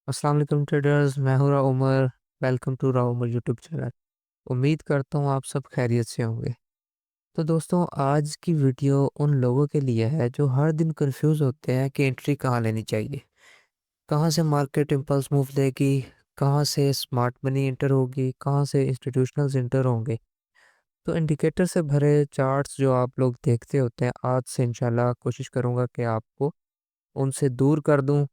अस्सलाम वालेकुम ट्रेडर्स, मैं हूँ Umar. Welcome to Umar YouTube channel. उम्मीद करता हूँ आप सब खैरियत से होंगे। तो दोस्तों, आज की वीडियो उन लोगों के लिए है जो हर दिन कंफ्यूज होते हैं कि एंट्री कहाँ लेनी चाहिए, कहाँ से मार्केट इम्पल्स मूव लेगी, कहाँ से स्मार्ट मनी एंटर होगी, कहाँ से इंस्टीट्यूशनल्स एंटर होंगे। तो इंडिकेटर से भरे चार्ट्स जो आप लोग देखते होते हैं, आज से इंशाल्लाह कोशिश करूँगा कि आपको उनसे दूर कर दूँ।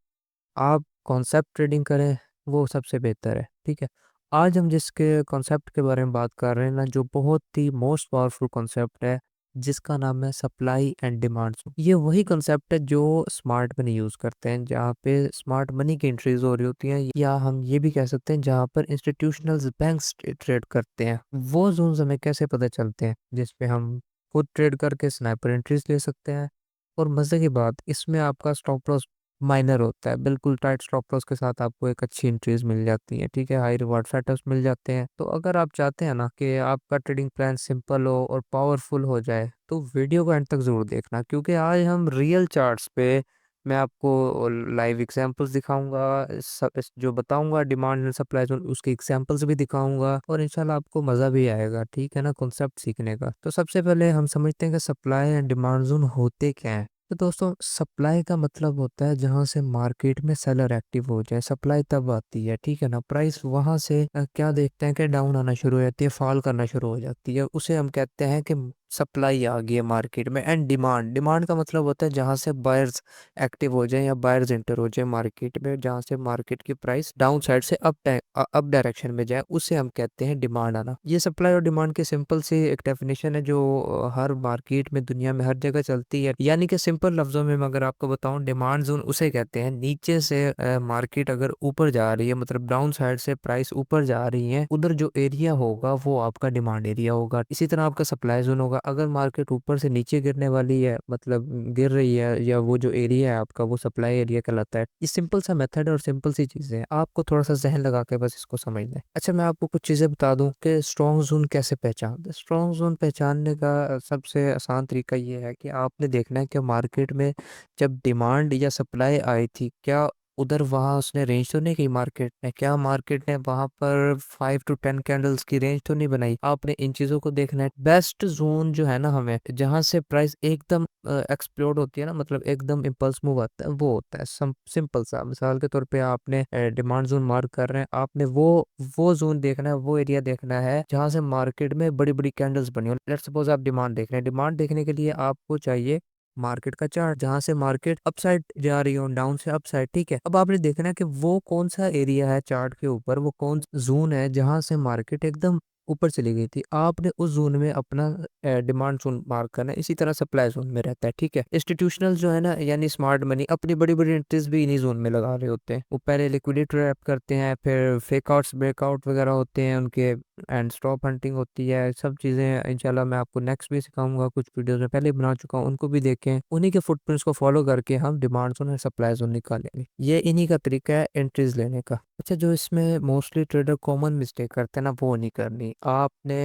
आप कॉन्सेप्ट ट्रेडिंग करें, वो सबसे बेहतर है, ठीक है। आज हम जिसके कॉन्सेप्ट के बारे में बात कर रहे हैं ना, जो बहुत ही मोस्ट पावरफुल कॉन्सेप्ट है, जिसका नाम है सप्लाई एंड डिमांड। ये वही कॉन्सेप्ट है जो स्मार्ट मनी यूज़ करते हैं, जहाँ पे स्मार्ट मनी की एंट्रीज हो रही होती हैं, या हम ये भी कह सकते हैं जहाँ पर इंस्टीट्यूशनल बैंक्स ट्रेड करते हैं। वो जोन्स हमें कैसे पता चलते हैं, जिस पे हम खुद ट्रेड करके स्नाइपर एंट्रीज ले सकते हैं। और मज़े की बात, इसमें आपका स्टॉप लॉस माइनर होता है, बिल्कुल टाइट स्टॉप लॉस के साथ आपको एक अच्छी एंट्रीज मिल जाती हैं, ठीक है। हाई रिवार्ड सेटअप्स मिल जाते हैं। तो अगर आप चाहते हैं ना कि आपका ट्रेडिंग प्लान सिंपल हो और पावरफुल हो जाए, तो वीडियो को एंड तक ज़रूर देखना, क्योंकि आज हम रियल चार्ट्स पे मैं आपको लाइव एग्जांपल्स दिखाऊंगा, जो बताऊंगा डिमांड एंड सप्लाई जोन, उसके एग्जांपल्स भी दिखाऊंगा, और इंशाल्लाह आपको मज़ा भी आएगा, ठीक है ना, कॉन्सेप्ट सीखने का। तो सबसे पहले हम समझते हैं कि सप्लाई एंड डिमांड जोन होते क्या है। तो दोस्तों, सप्लाई का मतलब होता है जहां से मार्केट में सेलर एक्टिव हो जाए। सप्लाई तब आती है, ठीक है ना, प्राइस वहां से क्या देखते हैं कि डाउन आना शुरू हो जाती है, फॉल करना शुरू हो जाती है, उसे हम कहते हैं कि सप्लाई आ गई है मार्केट में। एंड डिमांड, डिमांड का मतलब होता है जहां से बायर्स एक्टिव हो जाए या बायर्स एंटर हो जाए मार्केट में, जहां से मार्केट की प्राइस डाउन साइड से अप डायरेक्शन में जाए, उसे हम कहते हैं डिमांड आना। ये सप्लाई और डिमांड की सिंपल सी एक डेफिनेशन है जो हर मार्केट में दुनिया में हर जगह चलती है। यानी कि सिंपल लफ्जों में मैं अगर आपको बताऊं, डिमांड जोन उसे कहते हैं नीचे से मार्केट अगर ऊपर जा रही है, मतलब डाउन साइड से प्राइस ऊपर जा रही है, उधर जो एरिया होगा वो आपका डिमांड एरिया होगा। इसी तरह आपका सप्लाई जोन होगा, अगर मार्केट ऊपर से नीचे गिरने वाली है, मतलब गिर रही है, या वो जो एरिया है आपका वो सप्लाई एरिया कहलाता है। ये सिंपल सा मेथड और सिंपल सी चीजें हैं, आपको थोड़ा सा जहन लगा के बस इसको समझना है। अच्छा, मैं आपको कुछ चीजें बता दूं कि स्ट्रॉन्ग जोन कैसे पहचानते हैं। स्ट्रॉन्ग जोन पहचानने का सबसे आसान तरीका ये है कि आपने देखना है कि मार्केट में जब डिमांड या सप्लाई आई थी, क्या उधर वहां उसने रेंज तो नहीं की मार्केट ने, क्या मार्केट ने वहां पर 5 to 10 कैंडल्स की रेंज तो नहीं बनाई। आपने इन चीजों को देखना है। बेस्ट जोन जो है ना, हमें जहां से प्राइस एकदम एक्सप्लोड होती है ना, मतलब एकदम इम्पल्स मूव आता है, वो होता है सिंपल सा। मिसाल के तौर पे आपने डिमांड जोन मार्क कर रहे हैं, आपने वो जोन देखना है, वो एरिया देखना है जहां से मार्केट में बड़ी बड़ी कैंडल्स बनी हो। लेट्स सपोज आप डिमांड देख रहे हैं, डिमांड देखने के लिए आपको चाहिए मार्केट का चार्ट, जहां से मार्केट अपसाइड जा रही हो, डाउन से अपसाइड, ठीक है। अब आपने देखना है कि वो कौन सा एरिया है चार्ट के ऊपर, वो कौन जोन है जहां से मार्केट एकदम ऊपर चली गई थी। आपने उस जोन में अपना डिमांड जोन मार्क करना है। इसी तरह सप्लाई जोन में रहता है, ठीक है। इंस्टीट्यूशनल जो है ना, यानी स्मार्ट मनी, अपनी बड़ी बड़ी एंट्रीज भी इन्हीं जोन में लगा रहे होते हैं। वो पहले लिक्विडिटी ट्रैप करते हैं, फिर फेक आउट्स ब्रेकआउट वगैरह होते हैं उनके, एंड स्टॉप हंटिंग होती है। सब चीज़ें इंशाल्लाह मैं आपको नेक्स्ट भी सिखाऊंगा, कुछ वीडियोस में पहले बना चुका हूँ, उनको भी देखें। उन्हीं के फुटप्रिंट्स को फॉलो करके हम डिमांड जोन और सप्लाई जोन निकालेंगे। ये इन्हीं का तरीका है एंट्रीज लेने का। अच्छा, जो इसमें मोस्टली ट्रेडर कॉमन मिस्टेक करते हैं ना, वो नहीं करनी। आपने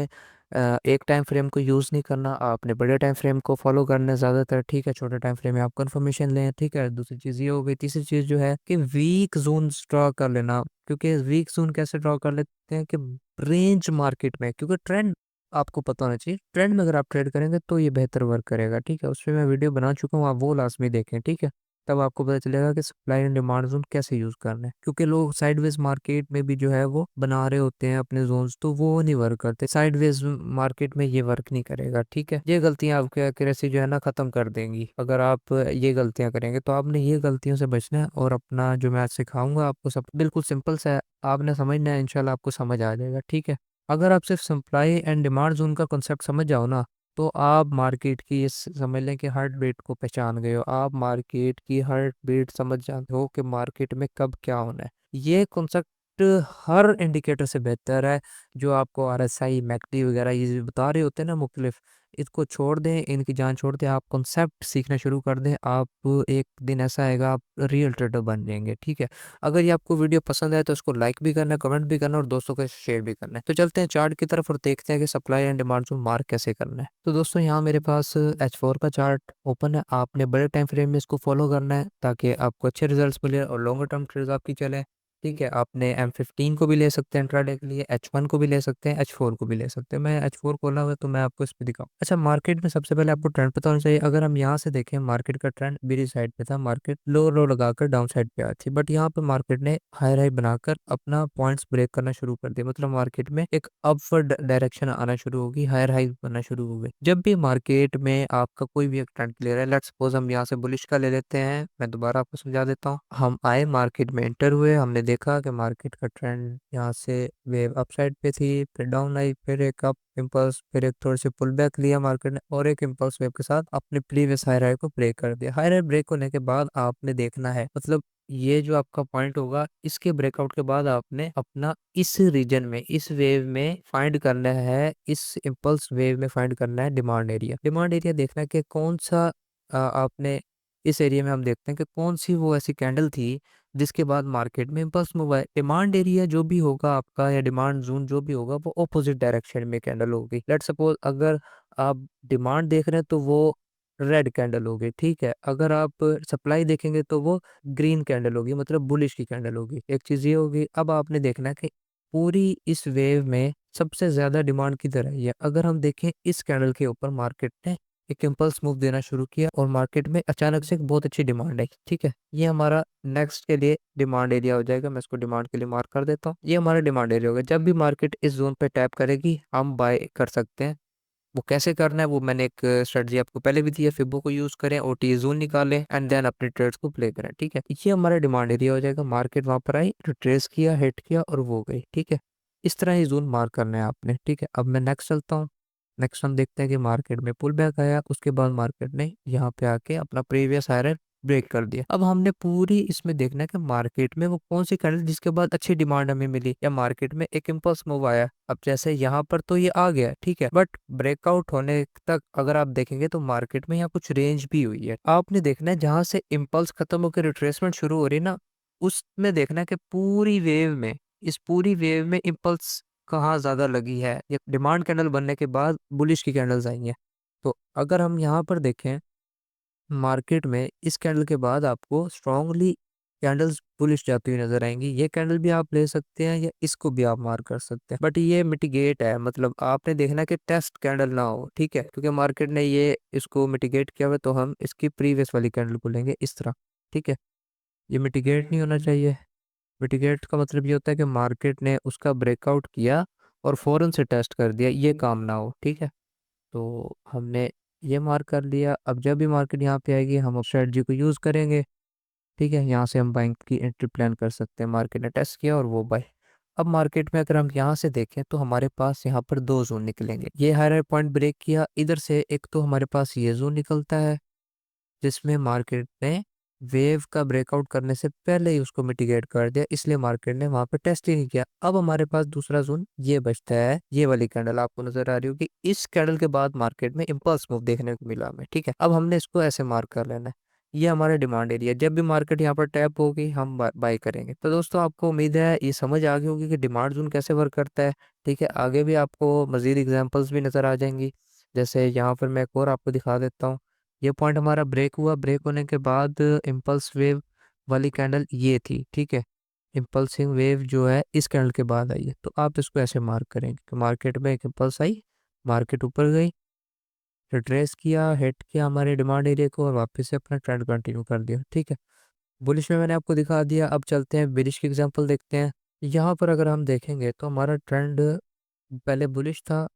एक टाइम फ्रेम को यूज़ नहीं करना, आपने बड़े टाइम फ्रेम को फॉलो करना है ज़्यादातर, ठीक है। छोटे टाइम फ्रेम में आप कंफर्मेशन लें, ठीक है। दूसरी चीज़ ये हो गई। तीसरी चीज़ जो है कि वीक जोन ड्रॉ कर लेना, क्योंकि वीक जोन कैसे ड्रॉ कर लेते हैं कि रेंज मार्केट में, क्योंकि ट्रेंड आपको पता होना चाहिए, ट्रेंड में अगर आप ट्रेड करेंगे तो ये बेहतर वर्क करेगा, ठीक है। उस पर मैं वीडियो बना चुका हूँ, आप वो लास्ट में देखें, ठीक है। तब आपको पता चलेगा कि सप्लाई एंड डिमांड जोन कैसे यूज करना है, क्योंकि लोग साइडवेज मार्केट में भी जो है वो बना रहे होते हैं अपने जोन्स, तो वो नहीं वर्क करते। साइडवेज मार्केट में ये वर्क नहीं करेगा, ठीक है। ये गलतियां आपकी एक्यूरेसी जो है ना खत्म कर देंगी। अगर आप ये गलतियां करेंगे, तो आपने ये गलतियों से बचना है, और अपना जो मैं आज सिखाऊंगा आपको सब बिल्कुल सिंपल सा है, आपने समझना है, इंशाल्लाह आपको समझ आ जाएगा, ठीक है। अगर आप सिर्फ सप्लाई एंड डिमांड जोन का कॉन्सेप्ट समझ जाओ ना, तो आप मार्केट की समझ लें कि हार्ट बीट को पहचान गए हो। आप मार्केट की हार्ट बीट समझ जाते हो कि मार्केट में कब क्या होना है। ये कॉन्सेप्ट हर इंडिकेटर से बेहतर है। जो आपको आरएसआई मैकडी वगैरह ये बता रहे होते हैं ना मुख्तलिफ, इसको छोड़ दें, इनकी जान छोड़ दें, आप कॉन्सेप्ट सीखना शुरू कर दें। आप एक दिन ऐसा आएगा आप रियल ट्रेडर बन जाएंगे, ठीक है। अगर ये आपको वीडियो पसंद आए तो उसको लाइक भी करना है, कमेंट भी करना है, और दोस्तों को शेयर भी करना है। तो चलते हैं चार्ट की तरफ और देखते हैं कि सप्लाई एंड डिमांड को मार्क कैसे करना है। तो दोस्तों, यहाँ मेरे पास H4 का चार्ट ओपन है। आपने बड़े टाइम फ्रेम में इसको फॉलो करना है ताकि आपको अच्छे रिजल्ट्स मिले और लॉन्गर टर्म ट्रेड्स आपकी चले। ठीक है, आपने M15 को भी ले सकते हैं इंट्राडे के लिए, H1 को भी ले सकते हैं, H4 को भी ले सकते हैं। मैं H4 खोला हुआ है तो मैं आपको इस पे दिखाऊँ। अच्छा, मार्केट में सबसे पहले आपको ट्रेंड पता होना चाहिए। अगर हम यहाँ से देखें, मार्केट का ट्रेंड मेरी साइड पे था, मार्केट लो लो लगाकर डाउन साइड पे आई थी, बट यहाँ पे मार्केट ने हाई हाई बनाकर अपना पॉइंट्स ब्रेक करना शुरू कर दिया। मतलब मार्केट में एक अपवर्ड डायरेक्शन आना शुरू होगी, हायर हाई बनना शुरू हो गई। जब भी मार्केट में आपका कोई भी एक ट्रेंड क्लियर है, लेट्स सपोज हम यहाँ से बुलिश का ले लेते हैं, मैं दोबारा आपको समझा देता हूँ। हम आए, मार्केट में एंटर हुए, हमने देखा कि मार्केट का ट्रेंड यहाँ से वेव अपसाइड पे थी, फिर डाउन आई, फिर एक अप इम्पल्स, फिर एक थोड़ी सी पुल बैक लिया मार्केट ने, और एक इम्पल्स वेव के साथ अपने प्रीवियस हाई हाई को ब्रेक कर दिया। हाई हाई ब्रेक होने के बाद आपने देखना है, मतलब ये जो आपका पॉइंट होगा, इसके ब्रेकआउट के बाद आपने अपना इस रीजन में, इस वेव में फाइंड करना है, इस इम्पल्स वेव में फाइंड करना है डिमांड एरिया। डिमांड एरिया देखना है कि कौन सा आपने इस एरिया में, हम देखते हैं कि कौन सी वो ऐसी कैंडल थी जिसके बाद मार्केट में इम्पल्स मूव आए। डिमांड एरिया जो भी होगा आपका, या डिमांड जोन जो भी होगा, वो ऑपोजिट डायरेक्शन में कैंडल होगी। लेट्स सपोज अगर आप डिमांड देख रहे हैं तो वो रेड कैंडल होगी, ठीक है। अगर आप सप्लाई देखेंगे तो वो ग्रीन कैंडल होगी, मतलब बुलिश की कैंडल होगी। एक चीज ये होगी। अब आपने देखना है कि पूरी इस वेव में सबसे ज्यादा डिमांड किधर है। ये अगर हम देखें, इस कैंडल के ऊपर मार्केट ने एक इम्पल्स मूव देना शुरू किया और मार्केट में अचानक से एक बहुत अच्छी डिमांड आई, ठीक है। ये हमारा नेक्स्ट के लिए डिमांड एरिया हो जाएगा। मैं इसको डिमांड के लिए मार्क कर देता हूँ। ये हमारा डिमांड एरिया होगा। जब भी मार्केट इस जोन पे टैप करेगी, हम बाय कर सकते हैं। वो कैसे करना है, वो मैंने एक स्ट्रेटजी आपको पहले भी दी है। फिबो को यूज करें, ओटी जोन निकालें, एंड देन अपने ट्रेड्स को प्ले करें, ठीक है। ये हमारा डिमांड एरिया हो जाएगा। मार्केट वहां पर आई, ट्रेस किया, हिट किया और वो गई, ठीक है। इस तरह ये जोन मार्क करना है आपने, ठीक है। अब मैं नेक्स्ट चलता हूँ। नेक्स्ट हम देखते हैं कि मार्केट में पुल बैक आया, उसके बाद मार्केट ने यहाँ पे आके अपना प्रीवियस हायर ब्रेक कर दिया। अब हमने पूरी इसमें देखना है कि मार्केट में वो कौन सी कैंडल जिसके बाद अच्छी डिमांड हमें मिली, या मार्केट में एक इम्पल्स मूव आया। अब जैसे यहाँ पर तो ये आ गया, ठीक है, बट ब्रेकआउट होने तक अगर आप देखेंगे तो मार्केट में यहाँ कुछ रेंज भी हुई है। आपने देखना है जहां से इम्पल्स खत्म होकर रिट्रेसमेंट शुरू हो रही है ना, उसमें देखना है कि पूरी वेव में, इस पूरी वेव में इम्पल्स कहाँ ज्यादा लगी है। ये डिमांड कैंडल बनने के बाद बुलिश की कैंडल्स आई हैं। तो अगर हम यहाँ पर देखें, मार्केट में इस कैंडल के बाद आपको स्ट्रांगली कैंडल्स बुलिश जाती हुई नजर आएंगी। ये कैंडल भी आप ले सकते हैं, या इसको भी आप मार्क कर सकते हैं, बट ये मिटिगेट है। मतलब आपने देखना कि टेस्ट कैंडल ना हो, ठीक है, क्योंकि मार्केट ने ये इसको मिटिगेट किया हुआ, तो हम इसकी प्रीवियस वाली कैंडल को लेंगे इस तरह, ठीक है। ये मिटिगेट नहीं होना चाहिए। मिटिगेट का मतलब ये होता है कि मार्केट ने उसका ब्रेकआउट किया और फौरन से टेस्ट कर दिया, ये काम ना हो, ठीक है। तो हमने ये मार्क कर लिया। अब जब भी मार्केट यहाँ पे आएगी, हम उस स्ट्रेटजी को यूज करेंगे, ठीक है। यहाँ से हम बाइंग की एंट्री प्लान कर सकते हैं। मार्केट ने टेस्ट किया और वो बाय। अब मार्केट में अगर हम यहाँ से देखें तो हमारे पास यहाँ पर दो जोन निकलेंगे। ये हायर पॉइंट ब्रेक किया इधर से, एक तो हमारे पास ये जोन निकलता है जिसमें मार्केट ने वेव का ब्रेकआउट करने से पहले ही उसको मिटिगेट कर दिया, इसलिए मार्केट ने वहां पे टेस्ट ही नहीं किया। अब हमारे पास दूसरा जोन ये बचता है, ये वाली कैंडल आपको नजर आ रही होगी। इस कैंडल के बाद मार्केट में इम्पल्स मूव देखने को मिला हमें, ठीक है। अब हमने इसको ऐसे मार्क कर लेना है। ये हमारा डिमांड एरिया। जब भी मार्केट यहाँ पर टैप होगी, हम बाय करेंगे। तो दोस्तों, आपको उम्मीद है ये समझ आ गई होगी कि डिमांड जोन कैसे वर्क करता है, ठीक है। आगे भी आपको मजीद एग्जाम्पल्स भी नजर आ जाएंगी। जैसे यहाँ पर मैं एक और आपको दिखा देता हूँ। ये पॉइंट हमारा ब्रेक हुआ, ब्रेक होने के बाद इम्पल्स वेव वाली कैंडल ये थी, ठीक है। इम्पल्सिंग वेव जो है इस कैंडल के बाद आई है, तो आप इसको ऐसे मार्क करेंगे कि मार्केट में एक इम्पल्स आई, मार्केट ऊपर गई, रिट्रेस किया, हिट किया हमारे डिमांड एरिया को और वापस से अपना ट्रेंड कंटिन्यू कर दिया, ठीक है। बुलिश में मैंने आपको दिखा दिया। अब चलते हैं बेरिश की एग्जांपल देखते हैं। यहाँ पर अगर हम देखेंगे तो हमारा ट्रेंड पहले बुलिश था,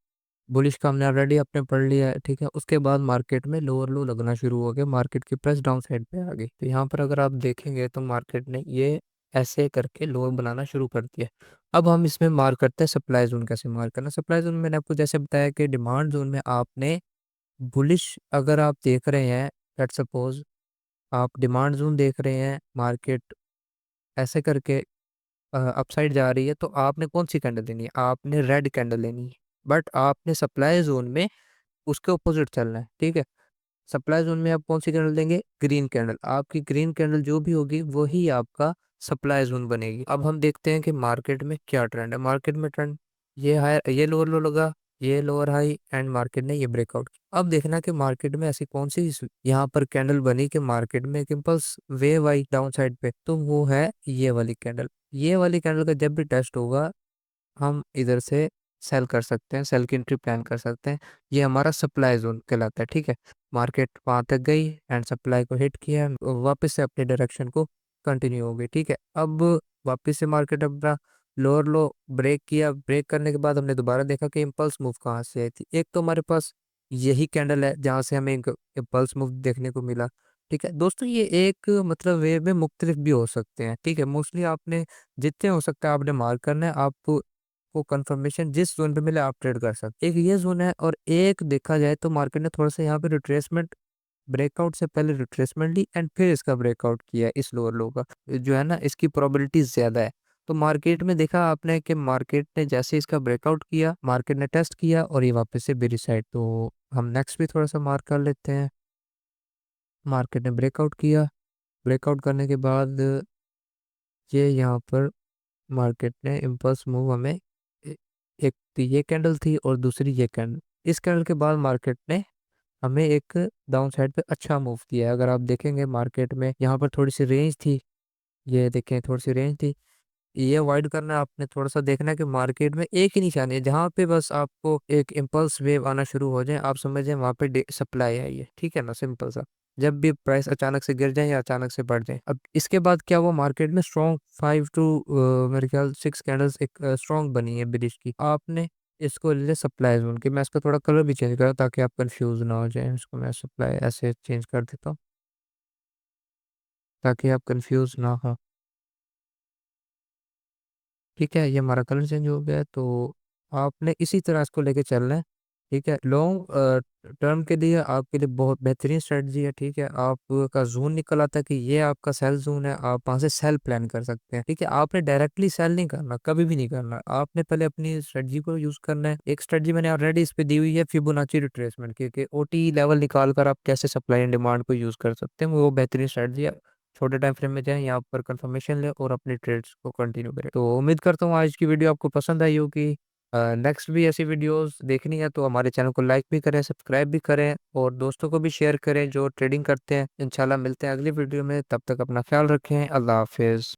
बुलिश का हमने ऑलरेडी अपने पढ़ लिया है, ठीक है। उसके बाद मार्केट में लोअर लो लगना शुरू हो गया, मार्केट की प्राइस डाउन साइड पे आ गई। तो यहाँ पर अगर आप देखेंगे तो मार्केट ने ये ऐसे करके लोअर बनाना शुरू कर दिया। अब हम इसमें मार्क करते हैं सप्लाई जोन। कैसे मार्क करना सप्लाई जोन, मैंने आपको जैसे बताया कि डिमांड जोन में आपने बुलिश अगर आप देख रहे हैं, लेट्स सपोज आप डिमांड जोन देख रहे हैं, मार्केट ऐसे करके अपसाइड जा रही है, तो आपने कौन सी कैंडल लेनी है, आपने रेड कैंडल लेनी है। बट आपने सप्लाई जोन में उसके ऑपोजिट चलना है, ठीक है। सप्लाई जोन में आप कौन सी कैंडल देंगे, ग्रीन कैंडल। आपकी ग्रीन कैंडल जो भी होगी वही आपका सप्लाई जोन बनेगी। अब हम देखते हैं कि मार्केट में क्या ट्रेंड है। मार्केट में ट्रेंड ये हायर, ये लोअर लो लगा, ये लोअर हाई, एंड मार्केट ने ये ब्रेकआउट किया। अब देखना कि मार्केट में ऐसी कौन सी यहाँ पर कैंडल बनी कि मार्केट में एक इम्पल्स वेव आई डाउन साइड पे, तो वो है ये वाली कैंडल। ये वाली कैंडल का जब भी टेस्ट होगा, हम इधर से सेल कर सकते हैं, सेल की एंट्री प्लान कर सकते हैं। ये हमारा सप्लाई जोन कहलाता है, ठीक है। मार्केट वहां तक गई एंड सप्लाई को हिट किया, वापस से अपने डायरेक्शन को कंटिन्यू हो गई, ठीक है। अब वापस से मार्केट अपना लोअर लो ब्रेक किया, ब्रेक करने के बाद हमने दोबारा देखा कि इम्पल्स मूव कहाँ से आई थी। एक तो हमारे पास यही कैंडल है जहाँ से हमें एक इम्पल्स मूव देखने को मिला, ठीक है दोस्तों। ये एक मतलब वे में मुख्तलिफ भी हो सकते हैं, ठीक है। मोस्टली आपने जितने हो सकता है आपने मार्क करना है, आपको को कंफर्मेशन जिस जोन पे मिले आप ट्रेड कर सकते हैं। एक ये जोन है, और एक देखा जाए तो मार्केट ने थोड़ा सा यहाँ पे रिट्रेसमेंट, ब्रेकआउट से पहले रिट्रेसमेंट ली एंड फिर इसका ब्रेकआउट किया है। इस लोअर लो का जो है ना, इसकी प्रोबेबिलिटी ज्यादा है। तो मार्केट में देखा आपने कि मार्केट ने जैसे इसका ब्रेकआउट किया, मार्केट ने टेस्ट किया और ये वापस से बेरी साइड। तो हम नेक्स्ट भी थोड़ा सा मार्क कर लेते हैं। मार्केट ने ब्रेकआउट किया, ब्रेकआउट करने के बाद ये यहाँ पर मार्केट ने इम्पल्स मूव हमें एक तो ये कैंडल थी और दूसरी ये कैंडल, इस कैंडल के बाद मार्केट ने हमें एक डाउन साइड पे अच्छा मूव दिया है। अगर आप देखेंगे मार्केट में यहाँ पर थोड़ी सी रेंज थी, ये देखें थोड़ी सी रेंज थी, ये अवॉइड करना है आपने। थोड़ा सा देखना है कि मार्केट में एक ही निशानी है जहां पे बस आपको एक इम्पल्स वेव आना शुरू हो जाए, आप समझ जाए वहां पे सप्लाई आई है, ठीक है ना, सिंपल सा। जब भी प्राइस अचानक से गिर जाए या अचानक से बढ़ जाए। अब इसके बाद क्या हुआ, मार्केट में स्ट्रॉन्ग 5 टू मेरे ख्याल 6 कैंडल्स एक स्ट्रॉन्ग बनी है ब्रिज की। आपने इसको ले सप्लाई जोन की, मैं इसका थोड़ा कलर भी चेंज करा ताकि आप कंफ्यूज ना हो जाए। इसको मैं सप्लाई ऐसे चेंज कर देता हूँ ताकि आप कंफ्यूज ना हो, ठीक है। ये हमारा कलर चेंज हो गया है। तो आपने इसी तरह इसको लेके चलना है, ठीक है। लॉन्ग टर्म के लिए आपके लिए बहुत बेहतरीन स्ट्रेटजी है, ठीक है। आपका जोन निकल आता है कि ये आपका सेल जोन है, आप वहां से सेल प्लान कर सकते हैं, ठीक है। आपने डायरेक्टली सेल नहीं करना, कभी भी नहीं करना। आपने पहले अपनी स्ट्रेटजी को यूज करना है। एक स्ट्रेटजी मैंने ऑलरेडी इस पे दी हुई है, फिबोनाची रिट्रेसमेंट की, कि ओटी लेवल निकाल कर आप कैसे सप्लाई एंड डिमांड को यूज कर सकते हैं, वो बेहतरीन स्ट्रेटजी है। छोटे टाइम फ्रेम में जाएं, यहाँ पर कंफर्मेशन लें और अपनी ट्रेड्स को कंटिन्यू करें। तो उम्मीद करता हूँ आज की वीडियो आपको पसंद आई होगी। नेक्स्ट भी ऐसी वीडियोस देखनी है तो हमारे चैनल को लाइक भी करें, सब्सक्राइब भी करें और दोस्तों को भी शेयर करें जो ट्रेडिंग करते हैं। इंशाल्लाह मिलते हैं अगली वीडियो में, तब तक अपना ख्याल रखें। अल्लाह हाफिज़।